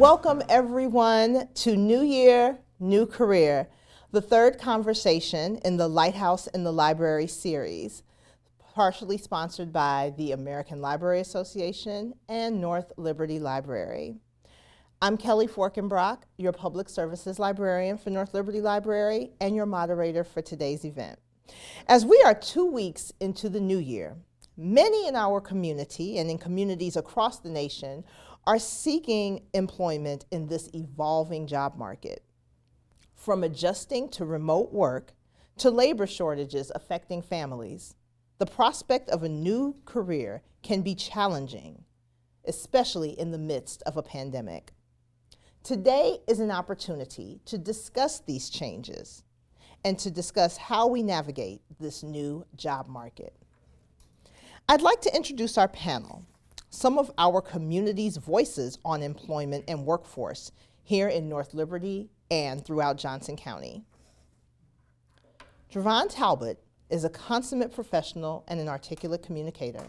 Welcome everyone to New Year, New Career, the third conversation in the Lighthouse in the Library series, partially sponsored by the American Library Association and North Liberty Library. I'm Kelly Forkenbrock, your Public Services Librarian for North Liberty Library and your moderator for today's event. As we are 2 weeks into the new year, many in our community and in communities across the nation are seeking employment in this evolving job market. From adjusting to remote work to labor shortages affecting families, the prospect of a new career can be challenging, especially in the midst of a pandemic. Today is an opportunity to discuss these changes and to discuss how we navigate this new job market. I'd like to introduce our panel, some of our community's voices on employment and workforce here in North Liberty and throughout Johnson County. Trevon Talbot is a consummate professional and an articulate communicator.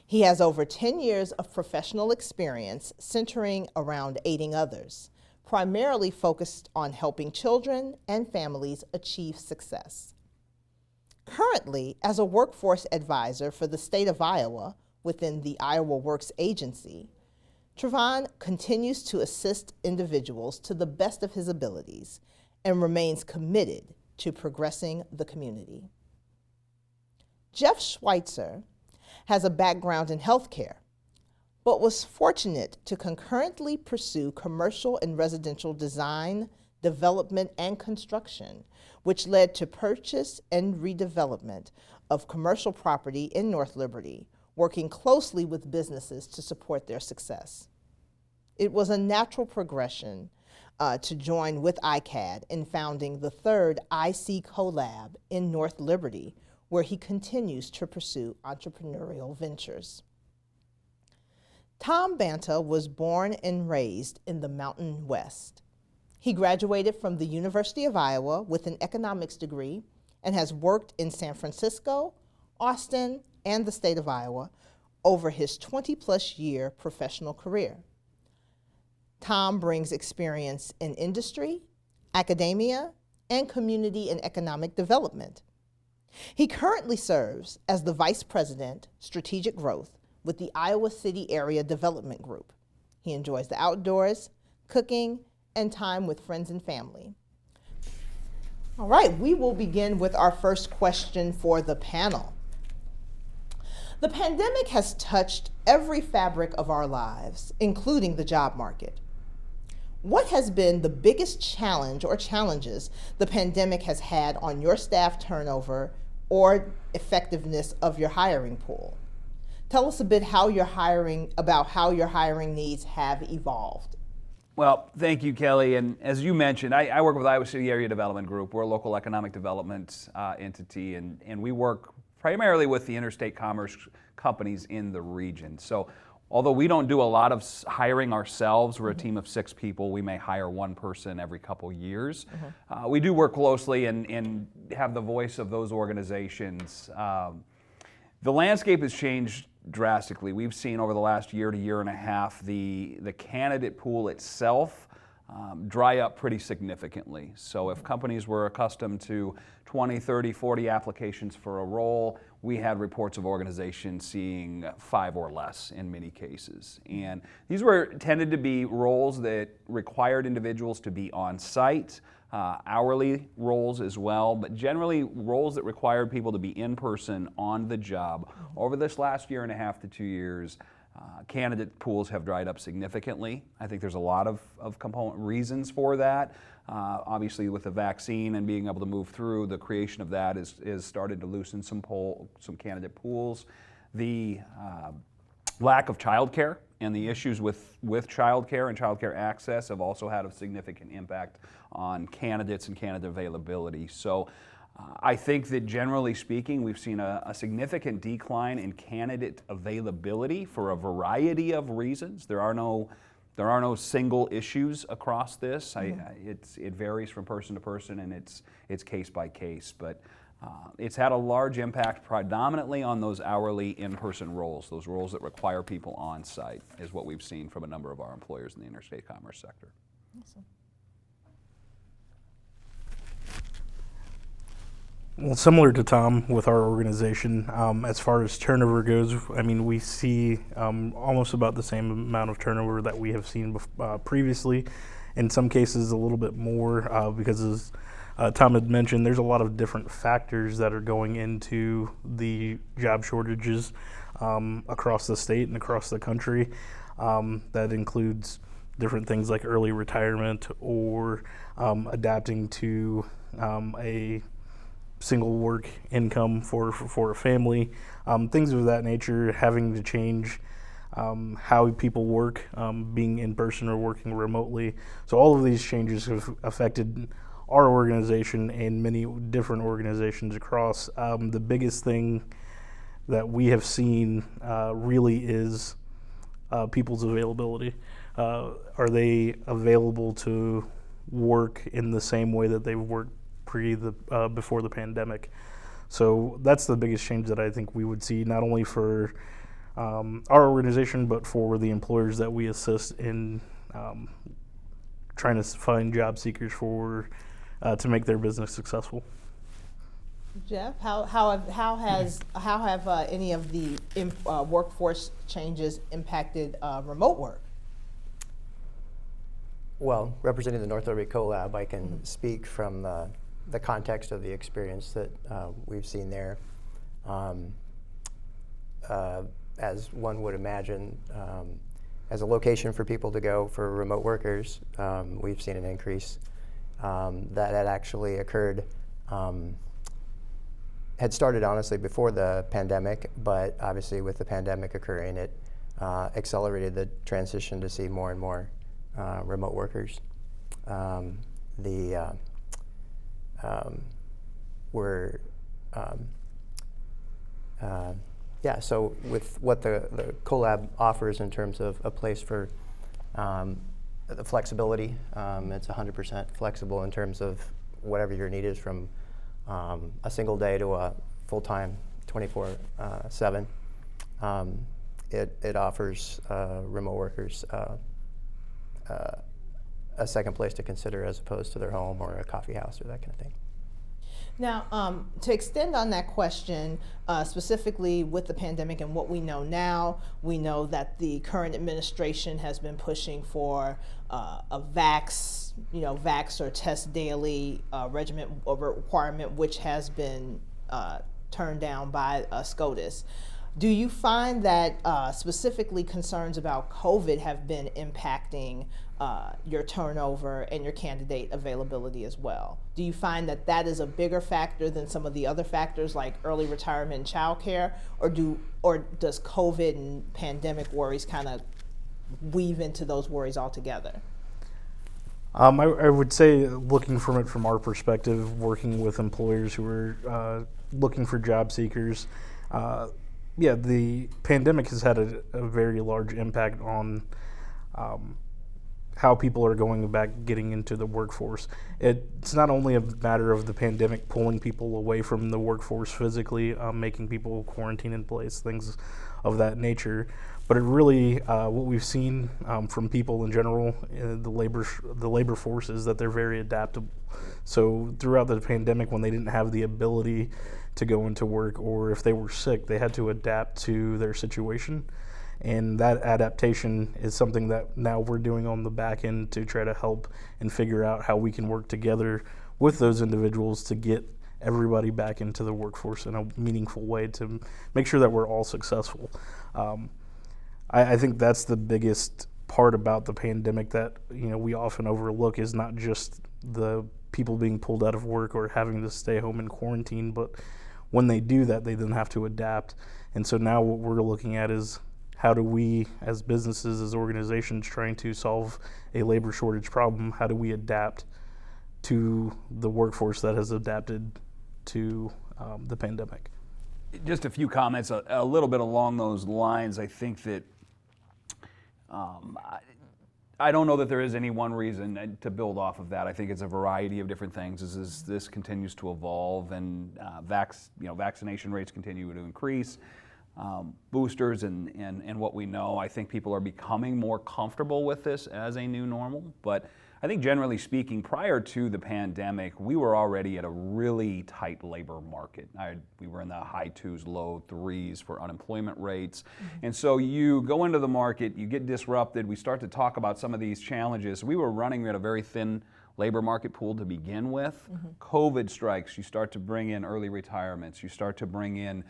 He has over 10 years of professional experience centering around aiding others, primarily focused on helping children and families achieve success. Currently, as a workforce advisor for the state of Iowa within the Iowa Works Agency, Trevon continues to assist individuals to the best of his abilities and remains committed to progressing the community. Jeff Schweitzer has a background in healthcare, but was fortunate to concurrently pursue commercial and residential design, development, and construction, which led to purchase and redevelopment of commercial property in North Liberty, working closely with businesses to support their success. It was a natural progression to join with ICAD in founding the third IC CoLab in North Liberty, where he continues to pursue entrepreneurial ventures. Tom Banta was born and raised in the Mountain West. He graduated from the University of Iowa with an economics degree and has worked in San Francisco, Austin, and the state of Iowa over his 20-plus year professional career. Tom brings experience in industry, academia, and community and economic development. He currently serves as the Vice President, Strategic Growth with the Iowa City Area Development Group. He enjoys the outdoors, cooking, and time with friends and family. All right, we will begin with our first question for the panel. The pandemic has touched every fabric of our lives, including the job market. What has been the biggest challenge or challenges the pandemic has had on your staff turnover or effectiveness of your hiring pool? Tell us a bit about how your hiring needs have evolved. Well, thank you, Kelly. And as you mentioned, I work with Iowa City Area Development Group. We're a local economic development entity, and we work primarily with the interstate commerce companies in the region. So although we don't do a lot of hiring ourselves, we're a team of 6 people. We may hire one person every couple years. We do work closely and have the voice of those organizations. The landscape has changed drastically. We've seen over the last year to year and a half the candidate pool itself dry up pretty significantly. So if companies were accustomed to 20, 30, 40 applications for a role, we had reports of organizations seeing 5 or less in many cases. And these tended to be roles that required individuals to be on site, hourly roles as well, but generally roles that required people to be in person on the job. Over this last year and a half to 2 years, candidate pools have dried up significantly. I think there's a lot of component reasons for that. Obviously, with the vaccine and being able to move through, the creation of that is started to loosen some candidate pools. The lack of childcare and the issues with childcare and childcare access have also had a significant impact on candidates and candidate availability. So I think that generally speaking, we've seen a significant decline in candidate availability for a variety of reasons. There are no single issues across this. It varies from person to person, and it's case by case. But It's had a large impact predominantly on those hourly in-person roles, those roles that require people on site, is what we've seen from a number of our employers in the interstate commerce sector. Awesome. Well, similar to Tom with our organization, as far as turnover goes, I mean, we see almost about the same amount of turnover that we have seen previously. In some cases, a little bit more because, as Tom had mentioned, there's a lot of different factors that are going into the job shortages across the state and across the country. That includes different things like early retirement or adapting to a single work income for a family, things of that nature, having to change how people work, being in person or working remotely. So all of these changes have affected our organization and many different organizations across. The biggest thing that we have seen really is people's availability. Are they available to work in the same way that they worked before the pandemic? So that's the biggest change that I think we would see, not only for our organization, but for the employers that we assist in trying to find job seekers to make their business successful. Jeff, how have any of the workforce changes impacted remote work? Well, representing the North IC CoLab, I can speak from the context of the experience that we've seen there. As one would imagine, as a location for people to go for remote workers, we've seen an increase that had actually occurred, had started honestly before the pandemic, but obviously with the pandemic occurring, it accelerated the transition to see more and more remote workers. So with what the CoLab offers in terms of a place for the flexibility, it's 100% flexible in terms of whatever your need is, from a single day to a full-time 24/7. It offers remote workers a second place to consider as opposed to their home or a coffee house or that kind of thing. Now, to extend on that question, specifically with the pandemic and what we know now, we know that the current administration has been pushing for a vax or test daily regimen or requirement, which has been turned down by SCOTUS. Do you find that specifically concerns about COVID have been impacting your turnover and your candidate availability as well? Do you find that that is a bigger factor than some of the other factors like early retirement and childcare, or does COVID and pandemic worries kind of weave into those worries altogether? I would say, looking from it from our perspective, working with employers who are looking for job seekers, the pandemic has had a very large impact on how people are getting into the workforce. It's not only a matter of the pandemic pulling people away from the workforce physically, making people quarantine in place, things of that nature, but it really, what we've seen from people in general, the labor force, is that they're very adaptable. So throughout the pandemic, when they didn't have the ability to go into work, or if they were sick, they had to adapt to their situation. And that adaptation is something that now we're doing on the back end to try to help and figure out how we can work together with those individuals to get everybody back into the workforce in a meaningful way to make sure that we're all successful. I think that's the biggest part about the pandemic that we often overlook, is not just the people being pulled out of work or having to stay home in quarantine, but when they do that, they then have to adapt. And so now what we're looking at is, how do we, as businesses, as organizations trying to solve a labor shortage problem, how do we adapt to the workforce that has adapted to the pandemic? Just a few comments, a little bit along those lines. I think that I don't know that there is any one reason to build off of that. I think it's a variety of different things as this continues to evolve and vaccination rates continue to increase. Boosters and what we know, I think people are becoming more comfortable with this as a new normal. But I think generally speaking, prior to the pandemic, we were already at a really tight labor market. We were in the high 2s, low 3s for unemployment rates. Mm-hmm. And so you go into the market, you get disrupted, we start to talk about some of these challenges. We were running at a very thin labor market pool to begin with. Mm-hmm. COVID strikes, you start to bring in early retirements, you start to bring in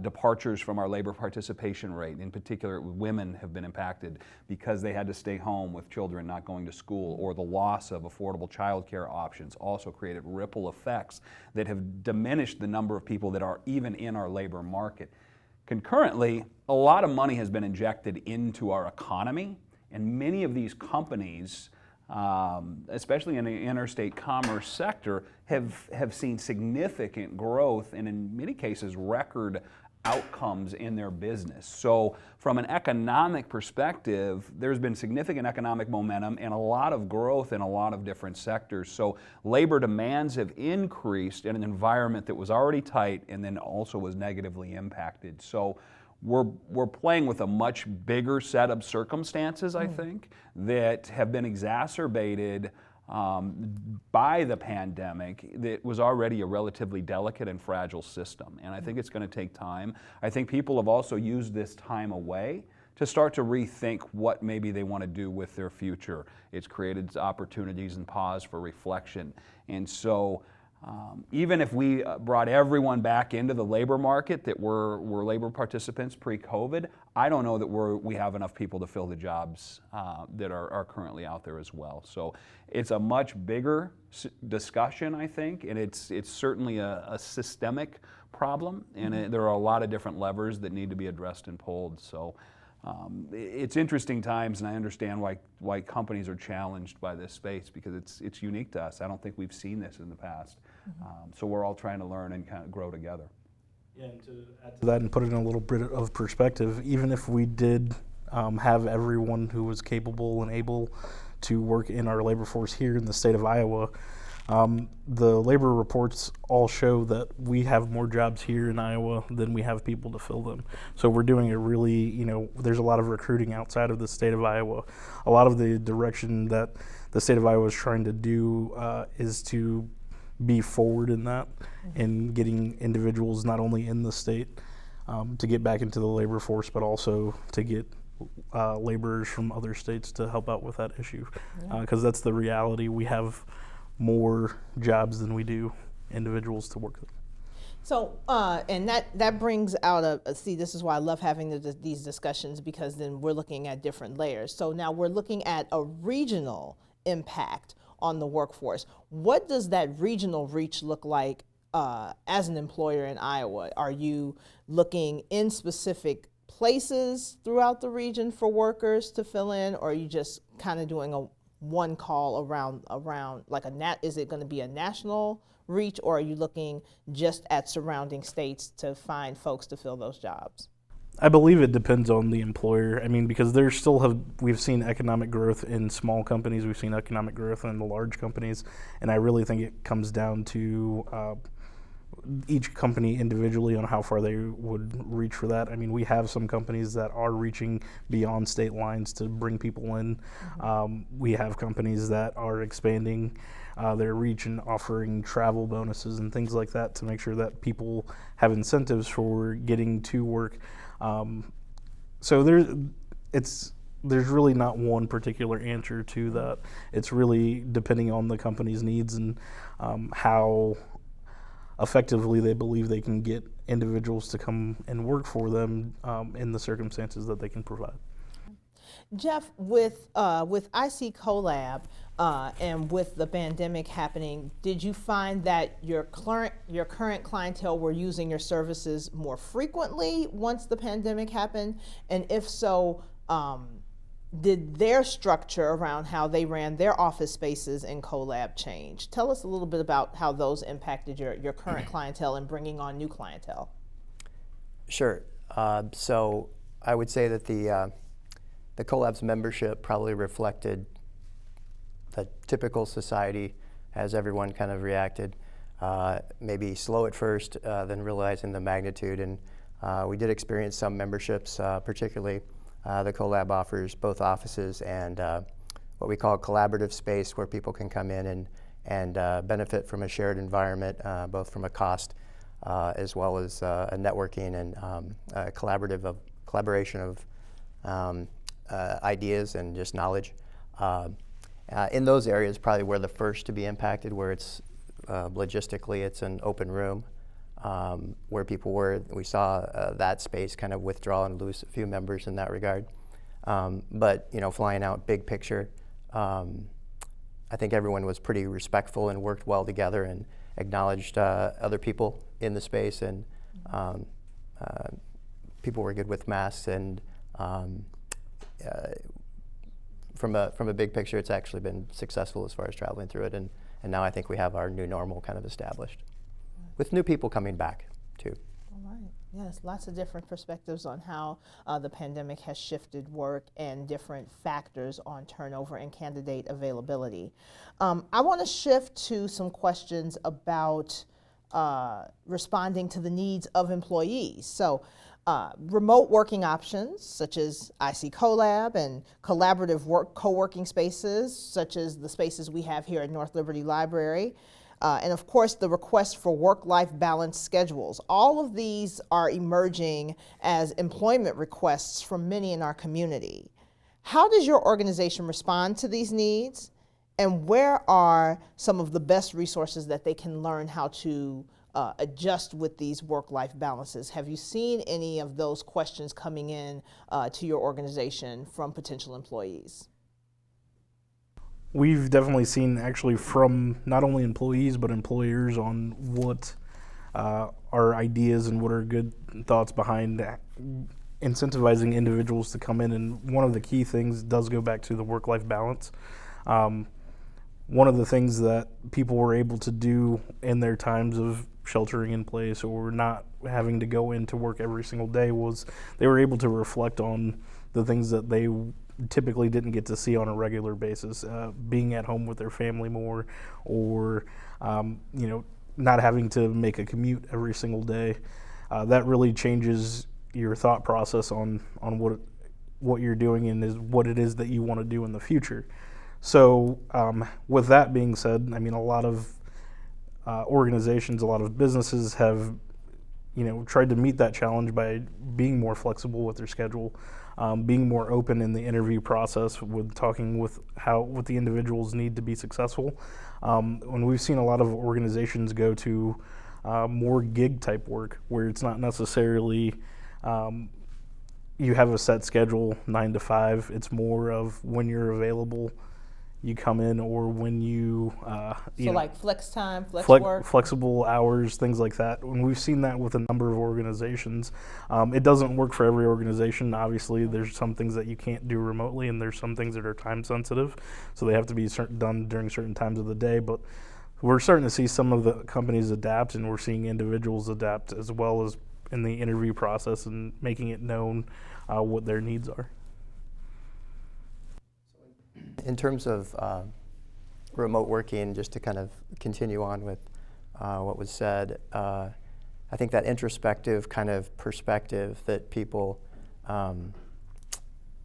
departures from our labor participation rate. In particular, women have been impacted because they had to stay home with children not going to school, or the loss of affordable child care options also created ripple effects that have diminished the number of people that are even in our labor market. Concurrently, a lot of money has been injected into our economy, and many of these companies, especially in the interstate commerce sector, have seen significant growth and in many cases record outcomes in their business. So from an economic perspective, there's been significant economic momentum and a lot of growth in a lot of different sectors. So labor demands have increased in an environment that was already tight and then also was negatively impacted. So we're playing with a much bigger set of circumstances, I think, that have been exacerbated by the pandemic that was already a relatively delicate and fragile system. And I think it's going to take time. I think people have also used this time away to start to rethink what maybe they want to do with their future. It's created opportunities and pause for reflection. And so even if we brought everyone back into the labor market that were labor participants pre-COVID, I don't know that we have enough people to fill the jobs that are currently out there as well. So it's a much bigger discussion, I think, and it's certainly a systemic problem, and there are a lot of different levers that need to be addressed and pulled. So it's interesting times, and I understand why companies are challenged by this space, because it's unique to us. I don't think we've seen this in the past. So we're all trying to learn and kind of grow together. Yeah, and to add to that and put it in a little bit of perspective, even if we did have everyone who was capable and able to work in our labor force here in the state of Iowa, the labor reports all show that we have more jobs here in Iowa than we have people to fill them. So we're doing a really, there's a lot of recruiting outside of the state of Iowa. A lot of the direction that the state of Iowa is trying to do is to be forward in that and getting individuals not only in the state to get back into the labor force, but also to get laborers from other states to help out with that issue. Because that's the reality. We have more jobs than we do individuals to work with. So, and that brings out this is why I love having these discussions, because then we're looking at different layers. So now we're looking at a regional impact on the workforce. What does that regional reach look like as an employer in Iowa? Are you looking in specific places throughout the region for workers to fill in, or are you just kind of doing a one call around like is it going to be a national reach, or are you looking just at surrounding states to find folks to fill those jobs? I believe it depends on the employer. I mean, because we've seen economic growth in small companies, we've seen economic growth in the large companies, and I really think it comes down to each company individually on how far they would reach for that. I mean, we have some companies that are reaching beyond state lines to bring people in. We have companies that are expanding their reach and offering travel bonuses and things like that to make sure that people have incentives for getting to work. So there's really not one particular answer to that. It's really depending on the company's needs and how effectively they believe they can get individuals to come and work for them in the circumstances that they can provide. Jeff, with IC CoLab and with the pandemic happening, did you find that your current clientele were using your services more frequently once the pandemic happened? And if so, did their structure around how they ran their office spaces in CoLab change? Tell us a little bit about how those impacted your current clientele and bringing on new clientele. Sure. So I would say that the CoLab's membership probably reflected the typical society as everyone kind of reacted. Maybe slow at first, then realizing the magnitude. And we did experience some memberships, particularly the CoLab offers both offices and what we call collaborative space, where people can come in and benefit from a shared environment, both from a cost as well as a networking and collaboration of ideas and just knowledge. In those areas, probably we're the first to be impacted, where it's logistically it's an open room where people were. We saw that space kind of withdraw and lose a few members in that regard. But flying out big picture, I think everyone was pretty respectful and worked well together and acknowledged other people in the space, and people were good with masks. And from a big picture, it's actually been successful as far as traveling through it, and now I think we have our new normal kind of established, with new people coming back too. All right. Yes, lots of different perspectives on how the pandemic has shifted work and different factors on turnover and candidate availability. I want to shift to some questions about responding to the needs of employees. So remote working options such as IC CoLab and collaborative co-working spaces such as the spaces we have here at North Liberty Library. And of course, the request for work-life balance schedules. All of these are emerging as employment requests from many in our community. How does your organization respond to these needs? And where are some of the best resources that they can learn how to adjust with these work-life balances? Have you seen any of those questions coming in to your organization from potential employees? We've definitely seen, actually, from not only employees but employers on what are ideas and what are good thoughts behind incentivizing individuals to come in. And one of the key things does go back to the work-life balance. One of the things that people were able to do in their times of sheltering in place or not having to go into work every single day was they were able to reflect on the things that they typically didn't get to see on a regular basis, being at home with their family more, or not having to make a commute every single day. That really changes your thought process on what you're doing and is what it is that you want to do in the future. So with that being said, I mean, a lot of organizations, a lot of businesses have tried to meet that challenge by being more flexible with their schedule, being more open in the interview process with talking with what the individuals need to be successful. When we've seen a lot of organizations go to more gig type work, where it's not necessarily you have a set schedule 9 to 5. It's more of when you're available, you come in, or when you like flex time, work, flexible hours, things like that. When we've seen that with a number of organizations, it doesn't work for every organization. Obviously, there's some things that you can't do remotely, and there's some things that are time sensitive, so they have to be done during certain times of the day. But we're starting to see some of the companies adapt, and we're seeing individuals adapt as well as in the interview process and making it known what their needs are. In terms of remote working, just to kind of continue on with what was said, I think that introspective kind of perspective that people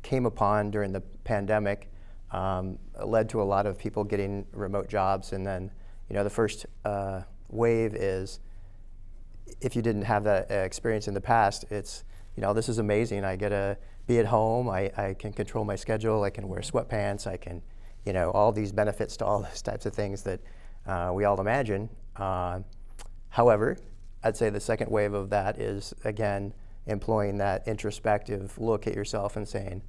came upon during the pandemic led to a lot of people getting remote jobs. And then, the first wave is, if you didn't have that experience in the past, it's, this is amazing. I get to be at home. I can control my schedule. I can wear sweatpants. I can, all these benefits to all those types of things that we all imagine. However, I'd say the second wave of that is, again, employing that introspective look at yourself and saying,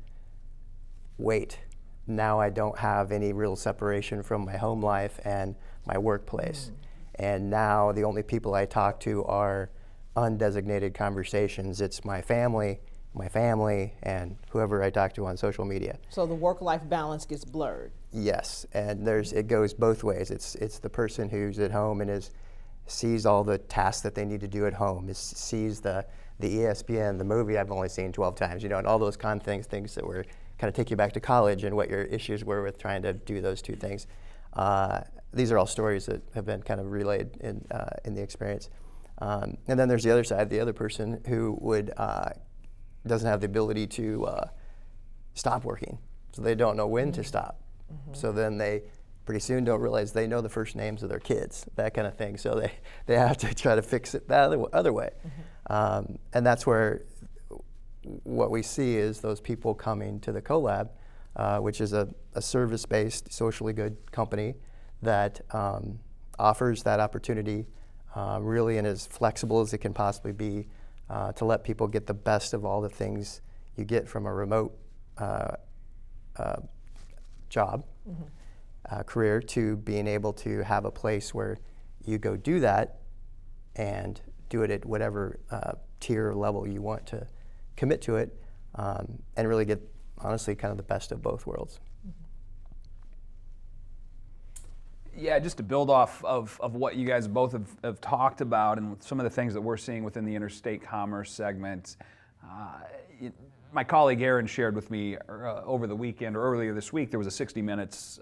wait, now I don't have any real separation from my home life and my workplace. And now the only people I talk to are undesignated conversations. It's my family, and whoever I talk to on social media. So the work-life balance gets blurred. Yes, and it goes both ways. It's the person who's at home and sees all the tasks that they need to do at home, sees the ESPN, the movie I've only seen 12 times, and all those things that we're kind of take you back to college and what your issues were with trying to do those two things. These are all stories that have been kind of relayed in the experience. And then there's the other side, the other person who doesn't have the ability to stop working, so they don't know when to stop. So then they pretty soon don't realize they know the first names of their kids, that kind of thing. So they have to try to fix it that other way. And that's where what we see is those people coming to the CoLab, which is a service-based, socially good company that offers that opportunity really and as flexible as it can possibly be to let people get the best of all the things you get from a remote job, career, to being able to have a place where you go do that and do it at whatever tier or level you want to commit to it, and really get, honestly, kind of the best of both worlds. Yeah, just to build off of what you guys both have talked about and some of the things that we're seeing within the interstate commerce segment, my colleague Aaron shared with me over the weekend, or earlier this week, there was a 60 Minutes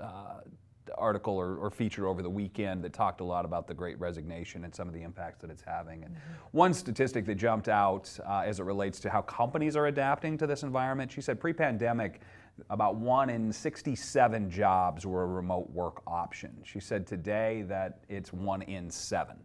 article or feature over the weekend that talked a lot about the Great Resignation and some of the impacts that it's having. And one statistic that jumped out as it relates to how companies are adapting to this environment, she said pre-pandemic, about 1 in 67 jobs were a remote work option. She said today that it's 1 in 7.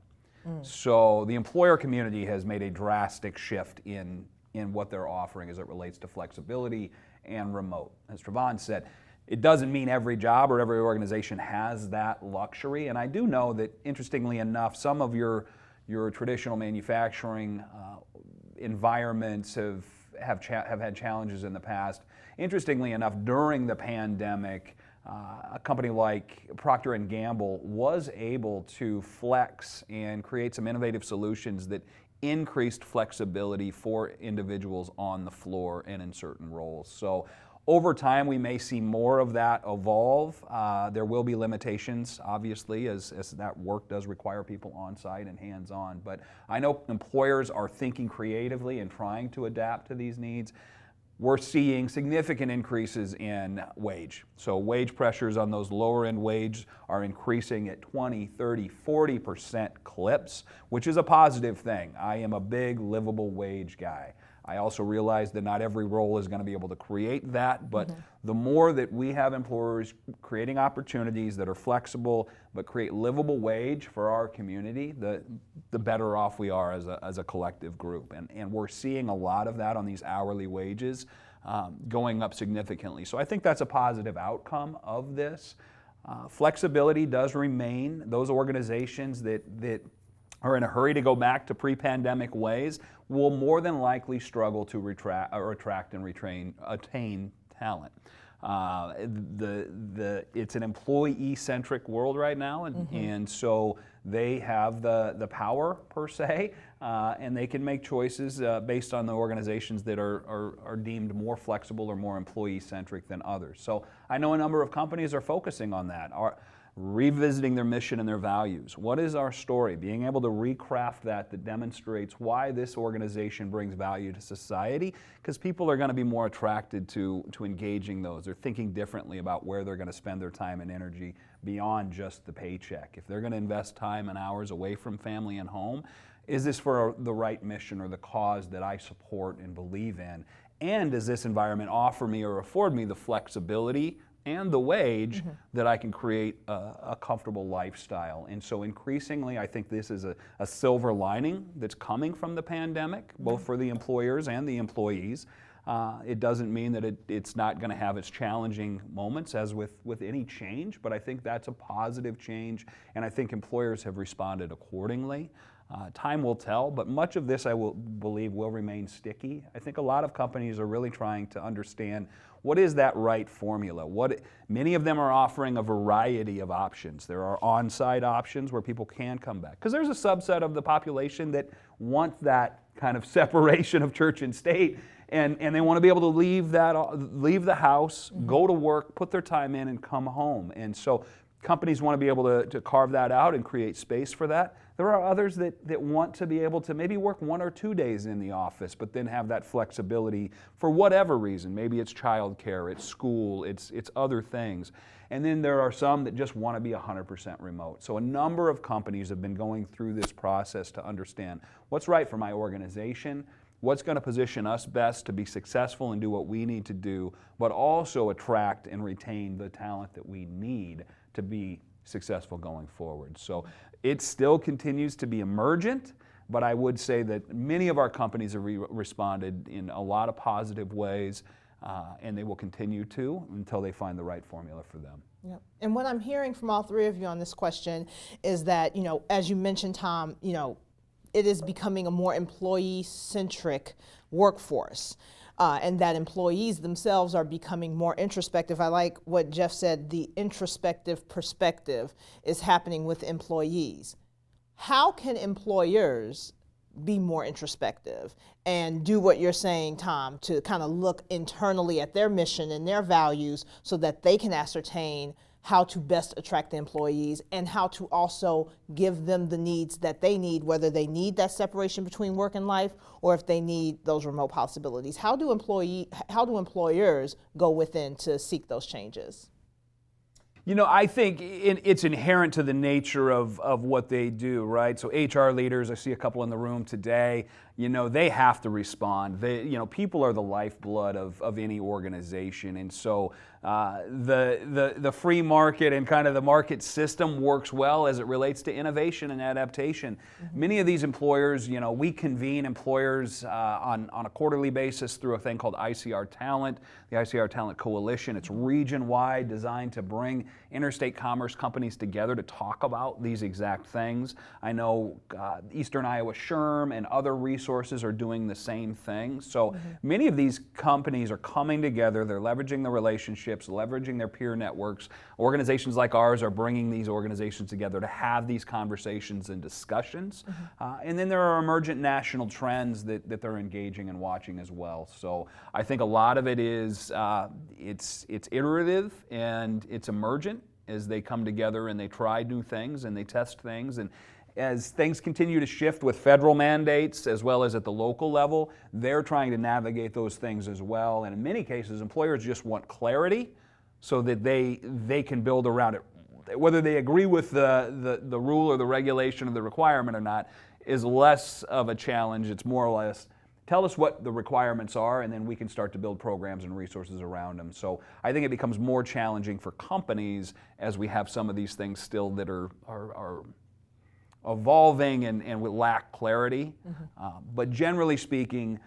So the employer community has made a drastic shift in what they're offering as it relates to flexibility and remote. As Trevon said, it doesn't mean every job or every organization has that luxury. And I do know that, interestingly enough, some of your traditional manufacturing environments have had challenges in the past. Interestingly enough, during the pandemic, a company like Procter & Gamble was able to flex and create some innovative solutions that increased flexibility for individuals on the floor and in certain roles. So over time, we may see more of that evolve. There will be limitations, obviously, as that work does require people on site and hands-on. But I know employers are thinking creatively and trying to adapt to these needs. We're seeing significant increases in wage. So wage pressures on those lower end wages are increasing at 20, 30, 40% clips, which is a positive thing. I am a big livable wage guy. I also realize that not every role is going to be able to create that, but the more that we have employers creating opportunities that are flexible but create livable wage for our community, the better off we are as a collective group. And we're seeing a lot of that on these hourly wages going up significantly. So I think that's a positive outcome of this. Flexibility does remain. Those organizations that are in a hurry to go back to pre-pandemic ways will more than likely struggle to attract and attain talent. It's an employee-centric world right now, and so they have the power, per se, and they can make choices based on the organizations that are deemed more flexible or more employee-centric than others. So I know a number of companies are focusing on that, are revisiting their mission and their values. What is our story? Being able to recraft that demonstrates why this organization brings value to society, because people are going to be more attracted to engaging those. They're thinking differently about where they're going to spend their time and energy beyond just the paycheck. If they're going to invest time and hours away from family and home, is this for the right mission or the cause that I support and believe in? And does this environment offer me or afford me the flexibility and the wage that I can create a comfortable lifestyle? And so increasingly, I think this is a silver lining that's coming from the pandemic, both for the employers and the employees. It doesn't mean that it's not going to have its challenging moments, as with any change, but I think that's a positive change, and I think employers have responded accordingly. Time will tell, but much of this, I believe, will remain sticky. I think a lot of companies are really trying to understand what is that right formula. Many of them are offering a variety of options. There are on-site options where people can come back, because there's a subset of the population that want that kind of separation of church and state, and they want to be able to leave the house, go to work, put their time in, and come home. And so companies want to be able to carve that out and create space for that. There are others that want to be able to maybe work 1 or 2 days in the office, but then have that flexibility for whatever reason. Maybe it's childcare, it's school, it's other things. And then there are some that just want to be 100% remote. So a number of companies have been going through this process to understand what's right for my organization, what's going to position us best to be successful and do what we need to do, but also attract and retain the talent that we need to be successful going forward. So it still continues to be emergent, but I would say that many of our companies have responded in a lot of positive ways, and they will continue to until they find the right formula for them. Yep. And what I'm hearing from all three of you on this question is that, as you mentioned, Tom, it is becoming a more employee-centric workforce. And that employees themselves are becoming more introspective. I like what Jeff said, the introspective perspective is happening with employees. How can employers be more introspective and do what you're saying, Tom, to kind of look internally at their mission and their values so that they can ascertain how to best attract the employees and how to also give them the needs that they need, whether they need that separation between work and life or if they need those remote possibilities. How do employers go within to seek those changes? I think it's inherent to the nature of what they do, right? So HR leaders, I see a couple in the room today, they have to respond. People are the lifeblood of any organization. And so the free market and kind of the market system works well as it relates to innovation and adaptation. Mm-hmm. Many of these employers, we convene employers on a quarterly basis through a thing called ICR Talent, the ICR Talent Coalition. It's region-wide, designed to bring interstate commerce companies together to talk about these exact things. I know Eastern Iowa SHRM and other resources are doing the same thing. So many of these companies are coming together, they're leveraging the relationships, leveraging their peer networks. Organizations like ours are bringing these organizations together to have these conversations and discussions. And then there are emergent national trends that they're engaging and watching as well. So I think a lot of it is it's iterative and it's emergent as they come together and they try new things and they test things. And as things continue to shift with federal mandates as well as at the local level, they're trying to navigate those things as well. And in many cases, employers just want clarity so that they can build around it. Whether they agree with the rule or the regulation or the requirement or not is less of a challenge. It's more or less, tell us what the requirements are, and then we can start to build programs and resources around them. So I think it becomes more challenging for companies as we have some of these things still that are evolving and will lack clarity. But generally speaking,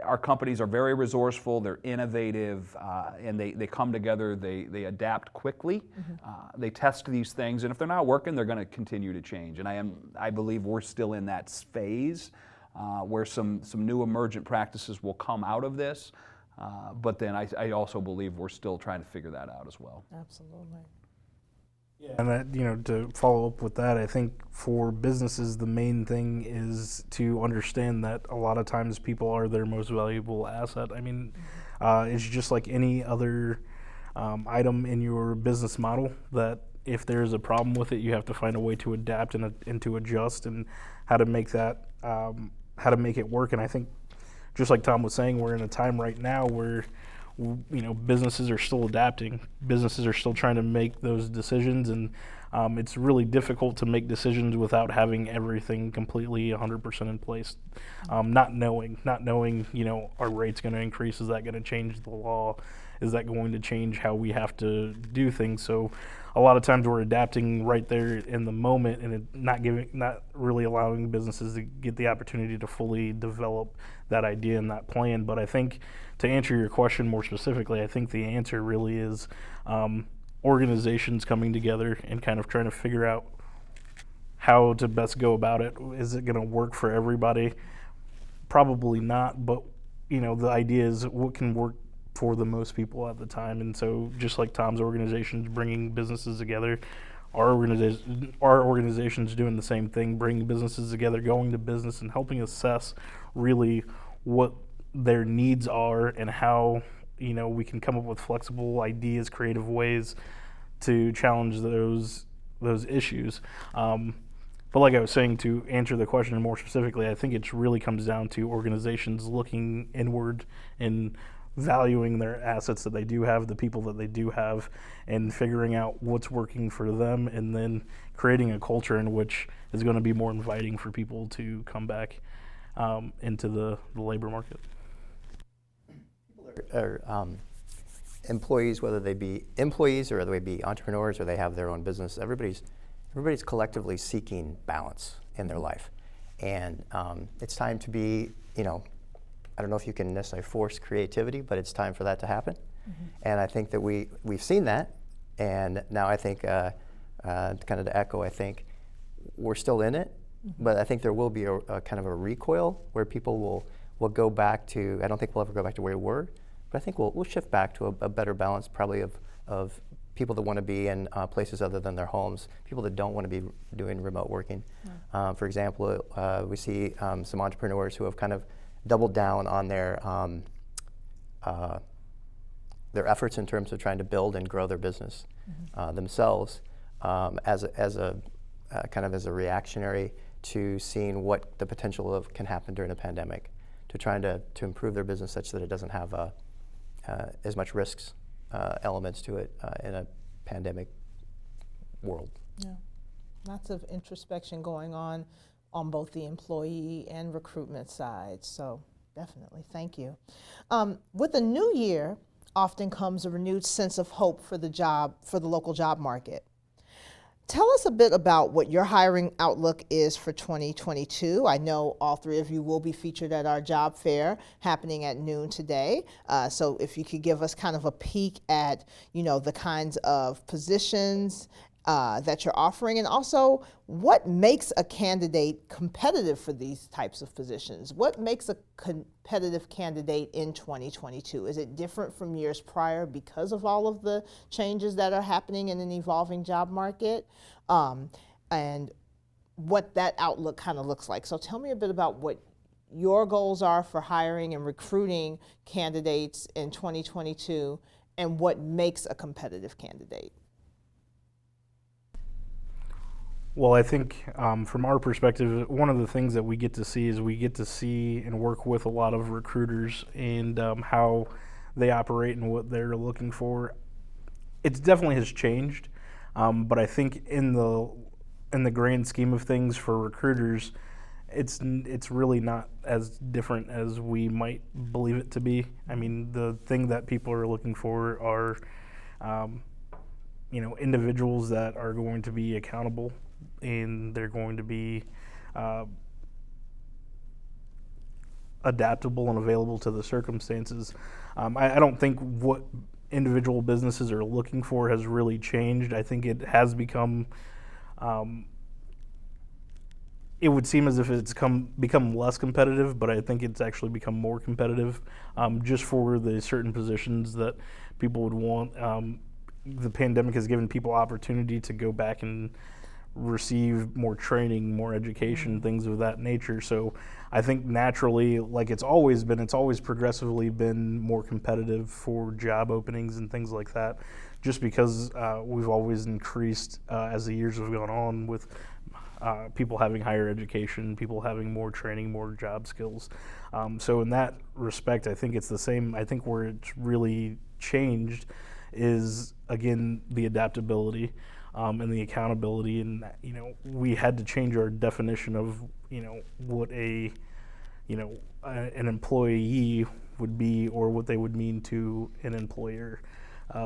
our companies are very resourceful, they're innovative, and they come together, they adapt quickly, they test these things, and if they're not working, they're going to continue to change. And I believe we're still in that phase where some new emergent practices will come out of this, but then I also believe we're still trying to figure that out as well. Absolutely. Yeah. And to follow up with that, I think for businesses, the main thing is to understand that a lot of times people are their most valuable asset. I mean, it's just like any other item in your business model that if there's a problem with it, you have to find a way to adapt and to adjust and how to make that, how to make it work. And I think, just like Tom was saying, we're in a time right now where businesses are still adapting. Businesses are still trying to make those decisions, and it's really difficult to make decisions without having everything completely 100% in place. Not knowing, are rates going to increase? Is that going to change the law? Is that going to change how we have to do things? So a lot of times we're adapting right there in the moment and not really allowing businesses to get the opportunity to fully develop that idea and that plan. But I think to answer your question more specifically, I think the answer really is organizations coming together and kind of trying to figure out how to best go about it. Is it going to work for everybody? Probably not, but the idea is what can work for the most people at the time. And so just like Tom's organization is bringing businesses together, our organization's doing the same thing, bringing businesses together, going to business and helping assess really what their needs are and how we can come up with flexible ideas, creative ways to challenge those issues. But like I was saying, to answer the question more specifically, I think it really comes down to organizations looking inward and valuing their assets that they do have, the people that they do have, and figuring out what's working for them, and then creating a culture in which is going to be more inviting for people to come back into the labor market. Employees, whether they be employees or whether they be entrepreneurs or they have their own business, everybody's collectively seeking balance in their life. And it's time to be, I don't know if you can necessarily force creativity, but it's time for that to happen. Mm-hmm. And I think that we've seen that. And now I think, kind of to echo, I think we're still in it, mm-hmm. but I think there will be a kind of a recoil where people will go back to, I don't think we'll ever go back to where we were, but I think we'll shift back to a better balance probably of people that want to be in places other than their homes, people that don't want to be doing remote working. Yeah. For example, we see some entrepreneurs who have kind of doubled down on their efforts in terms of trying to build and grow their business mm-hmm. Themselves as a kind of as a reactionary to seeing what the potential can happen during a pandemic, to trying to improve their business such that it doesn't have as much risks elements to it in a pandemic world. Yeah, lots of introspection going on both the employee and recruitment side. So definitely, thank you. With a new year, often comes a renewed sense of hope for the local job market. Tell us a bit about what your hiring outlook is for 2022. I know all three of you will be featured at our job fair happening at noon today. So if you could give us kind of a peek at, the kinds of positions that you're offering, and also what makes a candidate competitive for these types of positions? What makes a competitive candidate in 2022? Is it different from years prior because of all of the changes that are happening in an evolving job market? And what that outlook kind of looks like. So tell me a bit about what your goals are for hiring and recruiting candidates in 2022 and what makes a competitive candidate. Well, I think from our perspective, one of the things that we get to see and work with a lot of recruiters and how they operate and what they're looking for. It definitely has changed, but I think in the grand scheme of things for recruiters, it's really not as different as we might believe it to be. I mean, the thing that people are looking for are individuals that are going to be accountable, and they're going to be adaptable and available to the circumstances. I don't think what individual businesses are looking for has really changed. I think it has become, it would seem as if it's become less competitive, but I think it's actually become more competitive just for the certain positions that people would want. The pandemic has given people opportunity to go back and receive more training, more education, things of that nature. So I think naturally, like it's always progressively been more competitive for job openings and things like that, just because we've always increased as the years have gone on with people having higher education, people having more training, more job skills. So in that respect, I think it's the same. I think where it's really changed is, again, the adaptability. And the accountability, and we had to change our definition of what an employee would be or what they would mean to an employer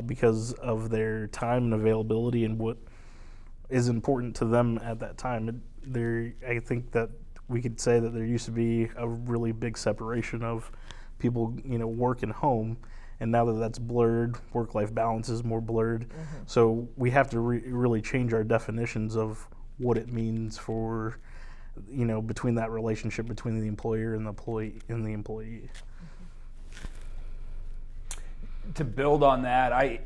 because of their time and availability and what is important to them at that time. I think that we could say that there used to be a really big separation of people work and home. And now that that's blurred, work-life balance is more blurred. Mm-hmm. So we have to really change our definitions of what it means for, between that relationship between the employer and the employee. Mm-hmm. To build on that, I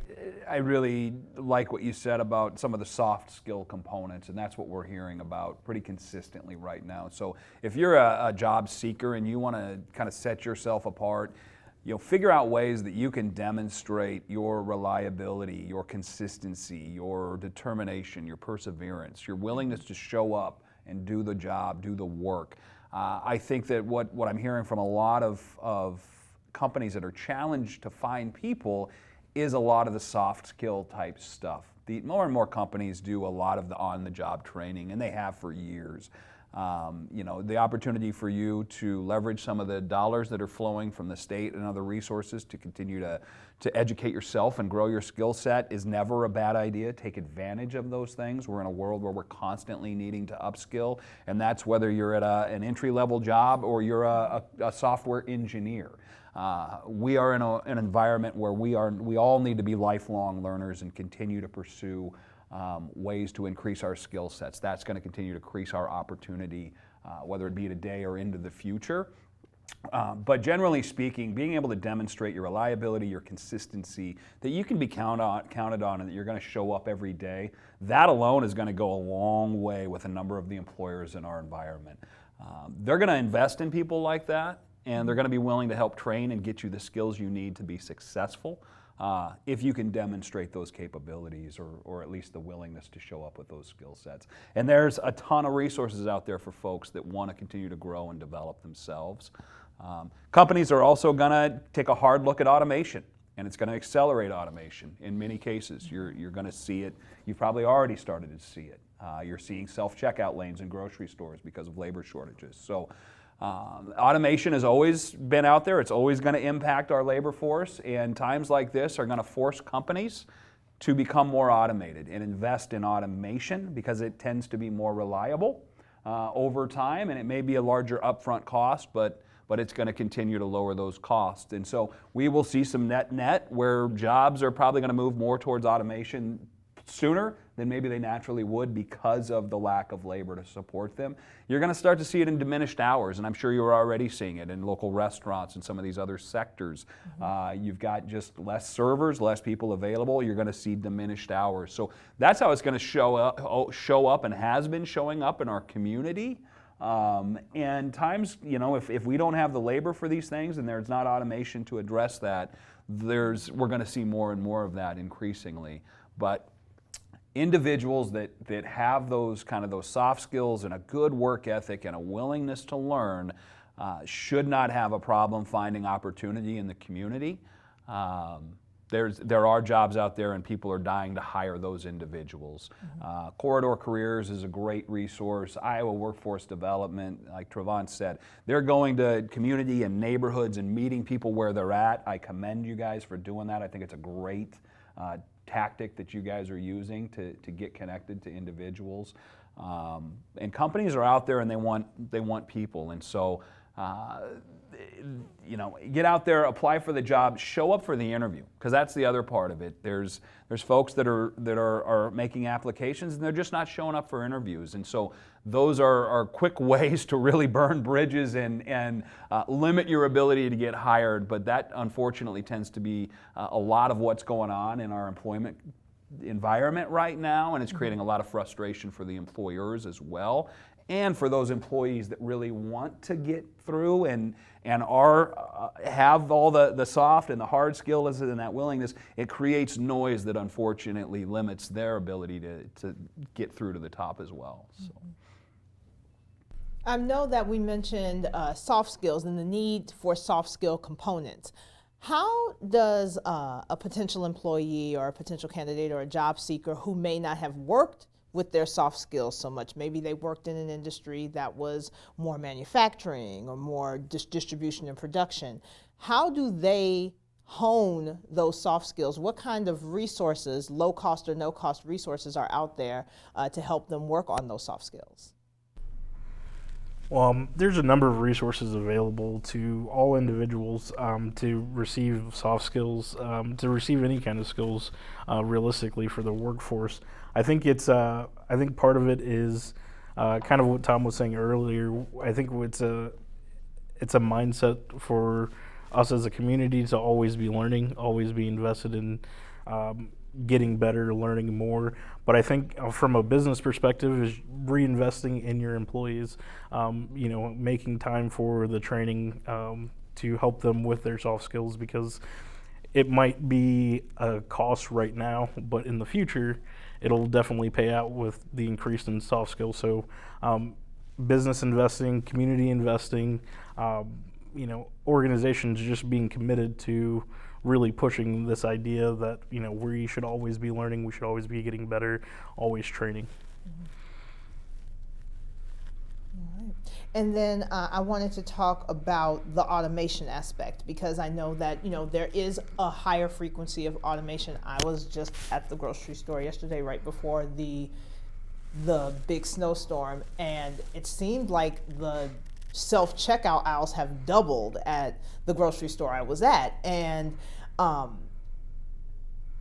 really like what you said about some of the soft skill components, and that's what we're hearing about pretty consistently right now. So if you're a job seeker and you want to kind of set yourself apart, figure out ways that you can demonstrate your reliability, your consistency, your determination, your perseverance, your willingness to show up and do the job, do the work. I think that what I'm hearing from a lot of companies that are challenged to find people is a lot of the soft skill type stuff. More and more companies do a lot of the on-the-job training, and they have for years. The opportunity for you to leverage some of the dollars that are flowing from the state and other resources to continue to educate yourself and grow your skill set is never a bad idea. Take advantage of those things. We're in a world where we're constantly needing to upskill, and that's whether you're at an entry-level job or you're a software engineer. We are in an environment where we all need to be lifelong learners and continue to pursue ways to increase our skill sets. That's going to continue to increase our opportunity, whether it be today or into the future. But generally speaking, being able to demonstrate your reliability, your consistency, that you can be counted on and that you're going to show up every day, that alone is going to go a long way with a number of the employers in our environment. They're going to invest in people like that, and they're going to be willing to help train and get you the skills you need to be successful if you can demonstrate those capabilities or at least the willingness to show up with those skill sets. And there's a ton of resources out there for folks that want to continue to grow and develop themselves. Companies are also going to take a hard look at automation, and it's going to accelerate automation in many cases. You're going to see it. You've probably already started to see it. You're seeing self-checkout lanes in grocery stores because of labor shortages. So automation has always been out there. It's always going to impact our labor force, and times like this are going to force companies to become more automated and invest in automation because it tends to be more reliable over time, and it may be a larger upfront cost, but it's going to continue to lower those costs. And so we will see some net where jobs are probably going to move more towards automation sooner than maybe they naturally would because of the lack of labor to support them. You're going to start to see it in diminished hours, and I'm sure you're already seeing it in local restaurants and some of these other sectors. You've got just less servers, less people available. You're going to see diminished hours. So that's how it's going to show up and has been showing up in our community. And times, if we don't have the labor for these things and there's not automation to address that, we're going to see more and more of that increasingly. But individuals that have those soft skills and a good work ethic and a willingness to learn should not have a problem finding opportunity in the community. There are jobs out there and people are dying to hire those individuals. Corridor Careers is a great resource. Iowa Workforce Development, like Trevon said, they're going to community and neighborhoods and meeting people where they're at. I commend you guys for doing that. I think it's a great tactic that you guys are using to get connected to individuals. And companies are out there and they want people. And so get out there, apply for the job, show up for the interview, because that's the other part of it. There's folks that are making applications and they're just not showing up for interviews, and so those are quick ways to really burn bridges and limit your ability to get hired. But that unfortunately tends to be a lot of what's going on in our employment environment right now, and it's creating a lot of frustration for the employers as well. And for those employees that really want to get through and have all the soft and the hard skills and that willingness, it creates noise that unfortunately limits their ability to get through to the top as well. So. I know that we mentioned soft skills and the need for soft skill components. How does a potential employee or a potential candidate or a job seeker who may not have worked with their soft skills so much, maybe they worked in an industry that was more manufacturing or more distribution and production, how do they hone those soft skills? What kind of resources, low cost or no cost resources, are out there to help them work on those soft skills? Well, there's a number of resources available to all individuals to receive soft skills, to receive any kind of skills realistically for the workforce. I think part of it is kind of what Tom was saying earlier. I think it's a mindset for us as a community to always be learning, always be invested in getting better, learning more. But I think from a business perspective is reinvesting in your employees, making time for the training to help them with their soft skills, because it might be a cost right now, but in the future, it'll definitely pay out with the increase in soft skills. So business investing, community investing, organizations just being committed to really pushing this idea that, we should always be learning, we should always be getting better, always training. All right. And then I wanted to talk about the automation aspect, because I know that, there is a higher frequency of automation. I was just at the grocery store yesterday, right before the big snowstorm, and it seemed like the self-checkout aisles have doubled at the grocery store I was at, and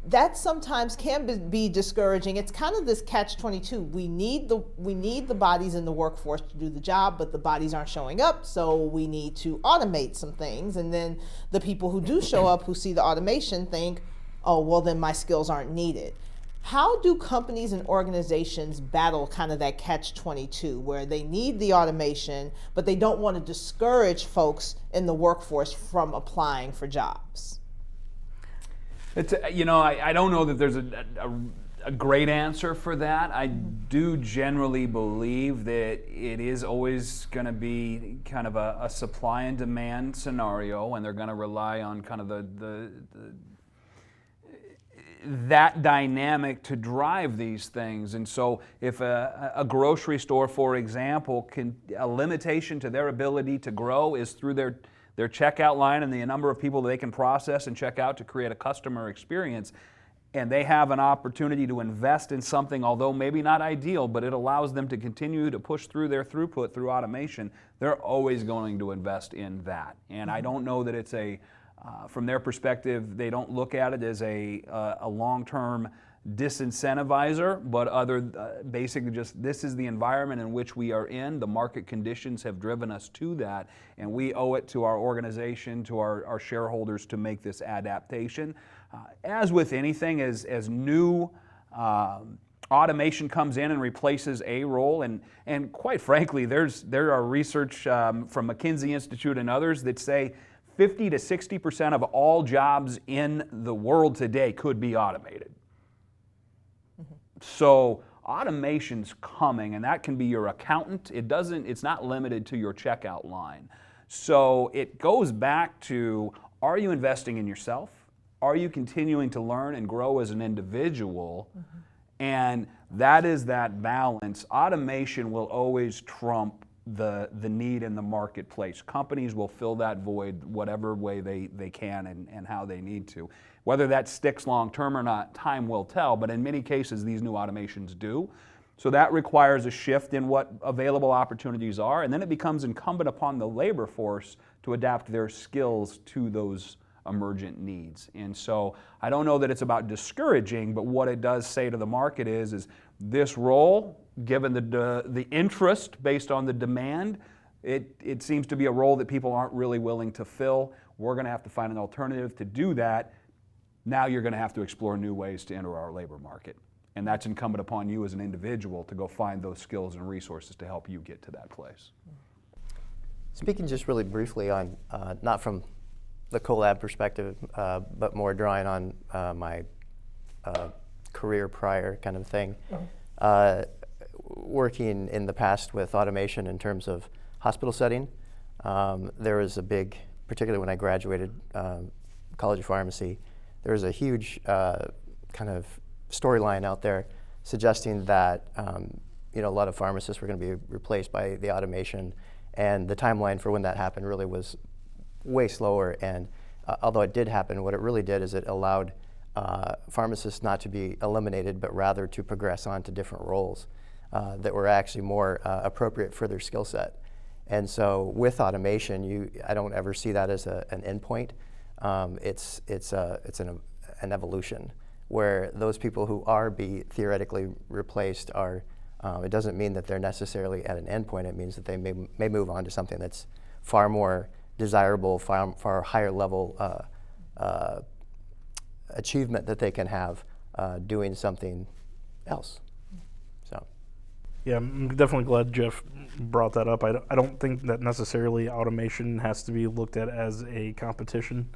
that sometimes can be discouraging. It's kind of this catch-22. We need the bodies in the workforce to do the job, but the bodies aren't showing up, so we need to automate some things. And then the people who do show up, who see the automation, think, oh, well, then my skills aren't needed. How do companies and organizations battle kind of that catch-22, where they need the automation, but they don't want to discourage folks in the workforce from applying for jobs? It's, I don't know that there's a great answer for that. I do generally believe that it is always going to be kind of a supply and demand scenario, and they're going to rely on kind of that dynamic to drive these things. And so if a grocery store, for example, a limitation to their ability to grow is through their checkout line and the number of people they can process and check out to create a customer experience, and they have an opportunity to invest in something, although maybe not ideal, but it allows them to continue to push through their throughput through automation, they're always going to invest in that. And I don't know that it's from their perspective, they don't look at it as a long-term disincentivizer, but basically just this is the environment in which we are in. The market conditions have driven us to that, and we owe it to our organization, to our shareholders, to make this adaptation. As with anything, as new automation comes in and replaces a role, and quite frankly, there are research from McKinsey Institute and others that say 50 to 60% of all jobs in the world today could be automated. So automation's coming, and that can be your accountant. It's not limited to your checkout line. So it goes back to, are you investing in yourself? Are you continuing to learn and grow as an individual? And that is that balance. Automation will always trump the need in the marketplace. Companies will fill that void whatever way they can and how they need to. Whether that sticks long term or not, time will tell, but in many cases these new automations do. So that requires a shift in what available opportunities are, and then it becomes incumbent upon the labor force to adapt their skills to those emergent needs. And so I don't know that it's about discouraging, but what it does say to the market is this role, given the interest based on the demand, it seems to be a role that people aren't really willing to fill. We're going to have to find an alternative to do that. Now you're going to have to explore new ways to enter our labor market. And that's incumbent upon you as an individual to go find those skills and resources to help you get to that place. Speaking just really briefly on, not from the CoLab perspective, but more drawing on my career prior kind of thing. Working in the past with automation in terms of hospital setting, there was a big, particularly when I graduated College of Pharmacy, there was a huge kind of storyline out there suggesting that a lot of pharmacists were going to be replaced by the automation, and the timeline for when that happened really was way slower. And although it did happen, what it really did is it allowed pharmacists not to be eliminated, but rather to progress on to different roles that were actually more appropriate for their skill set. And so with automation, I don't ever see that as an endpoint. It's an evolution where those people who are theoretically replaced are, it doesn't mean that they're necessarily at an endpoint. It means that they may move on to something that's far more desirable, far higher level achievement that they can have doing something else. So, Yeah, I'm definitely glad Jeff brought that up. I don't think that necessarily automation has to be looked at as a competition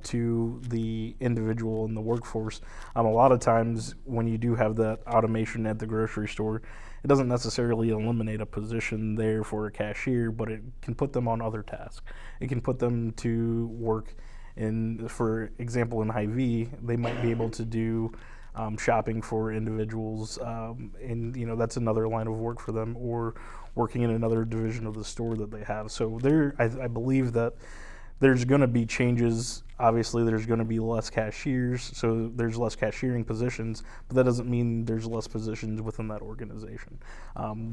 to the individual in the workforce. A lot of times when you do have that automation at the grocery store, it doesn't necessarily eliminate a position there for a cashier, but it can put them on other tasks. It can put them to work in, for example, in Hy-Vee, they might be able to do shopping for individuals, and that's another line of work for them, or working in another division of the store that they have. So I believe that there's going to be changes. Obviously, there's going to be less cashiers, so there's less cashiering positions, but that doesn't mean there's less positions within that organization.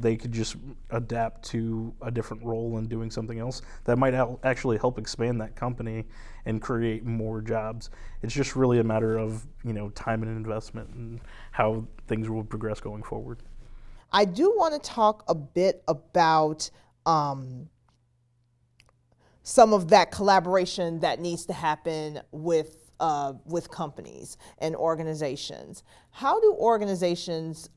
They could just adapt to a different role and doing something else that might actually help expand that company and create more jobs. It's just really a matter of time and investment and how things will progress going forward. I do want to talk a bit about some of that collaboration that needs to happen with companies and organizations. How do organizations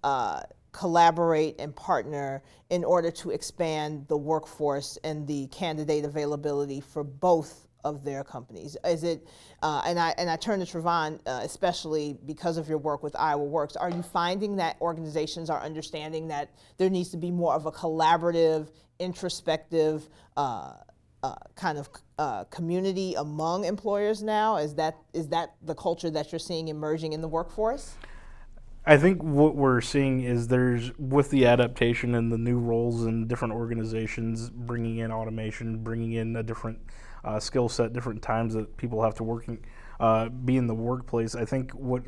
collaborate and partner in order to expand the workforce and the candidate availability for both of their companies? Is it, and I turn to Trevon, especially because of your work with Iowa Works, are you finding that organizations are understanding that there needs to be more of a collaborative, introspective kind of community among employers now? Is that the culture that you're seeing emerging in the workforce? I think what we're seeing is with the adaptation and the new roles in different organizations, bringing in automation, bringing in a different skill set, different times that people have to be in the workplace. I think what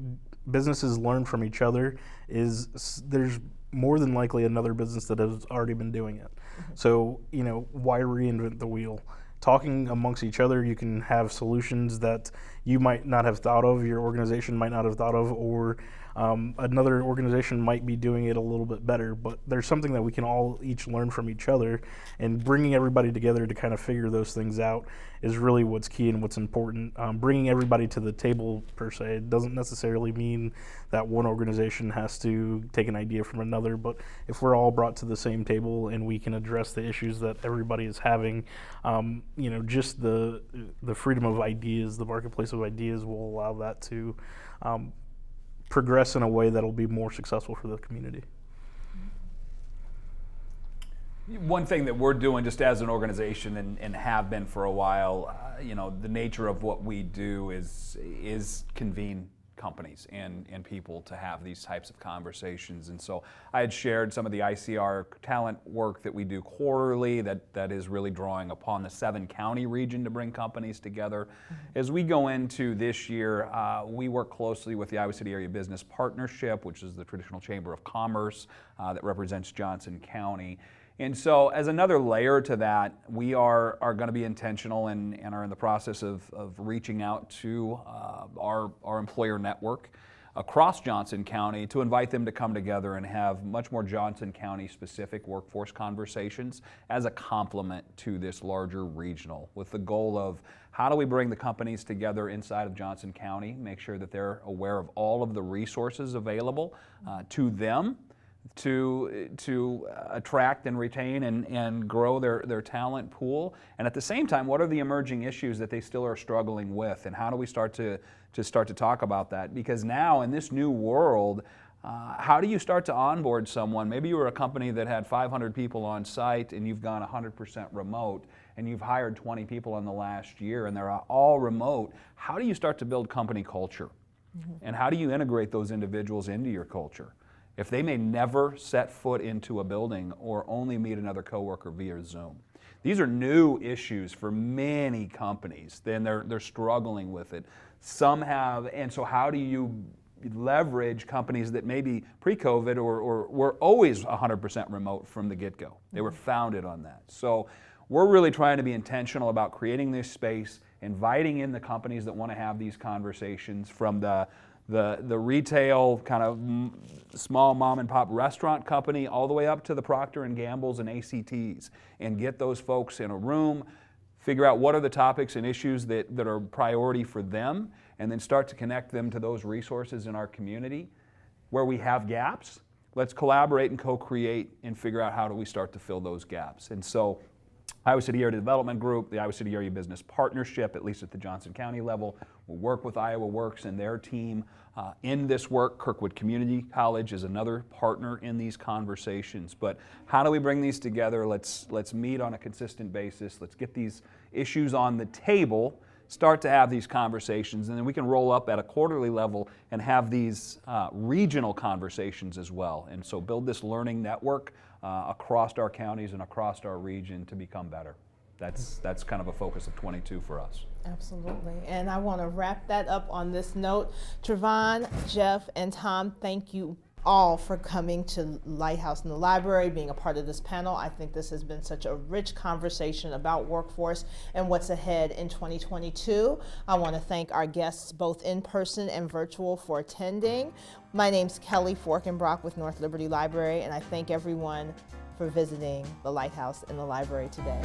businesses learn from each other is there's more than likely another business that has already been doing it. Mm-hmm. So, why reinvent the wheel? Talking amongst each other, you can have solutions that you might not have thought of, your organization might not have thought of, or another organization might be doing it a little bit better. But there's something that we can all each learn from each other, and bringing everybody together to kind of figure those things out is really what's key and what's important. Bringing everybody to the table, per se, doesn't necessarily mean that one organization has to take an idea from another, but if we're all brought to the same table and we can address the issues that everybody is having, just the freedom of ideas, the marketplace of ideas will allow that to progress in a way that'll be more successful for the community. One thing that we're doing just as an organization and have been for a while, the nature of what we do is convene companies and people to have these types of conversations. And so I had shared some of the ICR talent work that we do quarterly that is really drawing upon the 7-county region to bring companies together. Mm-hmm. As we go into this year, we work closely with the Iowa City Area Business Partnership, which is the traditional chamber of commerce that represents Johnson County. And so as another layer to that, we are going to be intentional and are in the process of reaching out to our employer network across Johnson County to invite them to come together and have much more Johnson County specific workforce conversations as a complement to this larger regional, with the goal of how do we bring the companies together inside of Johnson County, make sure that they're aware of all of the resources available to them to attract and retain and grow their talent pool, and at the same time, what are the emerging issues that they still are struggling with, and how do we start to talk about that? Because now in this new world, how do you start to onboard someone? Maybe you were a company that had 500 people on site and you've gone 100% remote, and you've hired 20 people in the last year and they're all remote. How do you start to build company culture? Mm-hmm. And how do you integrate those individuals into your culture? If they may never set foot into a building or only meet another coworker via Zoom. These are new issues for many companies, then they're struggling with it. Some have, and so how do you leverage companies that maybe pre-COVID or were always 100% remote from the get-go? They were founded on that. So we're really trying to be intentional about creating this space, inviting in the companies that want to have these conversations, from the retail kind of small mom and pop restaurant company all the way up to the Procter & Gamble's and ACTs, and get those folks in a room, figure out what are the topics and issues that are priority for them, and then start to connect them to those resources in our community. Where we have gaps, let's collaborate and co-create and figure out how do we start to fill those gaps. And so Iowa City Area Development Group, the Iowa City Area Business Partnership, at least at the Johnson County level, will work with Iowa Works and their team in this work. Kirkwood Community College is another partner in these conversations. But how do we bring these together? Let's meet on a consistent basis. Let's get these issues on the table, start to have these conversations, and then we can roll up at a quarterly level and have these regional conversations as well. And so build this learning network across our counties and across our region to become better. That's kind of a focus of 22 for us. Absolutely. And I want to wrap that up on this note. Trevon, Jeff, and Tom, thank you all for coming to Lighthouse in the Library, being a part of this panel. I think this has been such a rich conversation about workforce and what's ahead in 2022. I want to thank our guests both in person and virtual for attending. My name's Kelly Forkenbrock with North Liberty Library, and I thank everyone for visiting the Lighthouse in the Library today.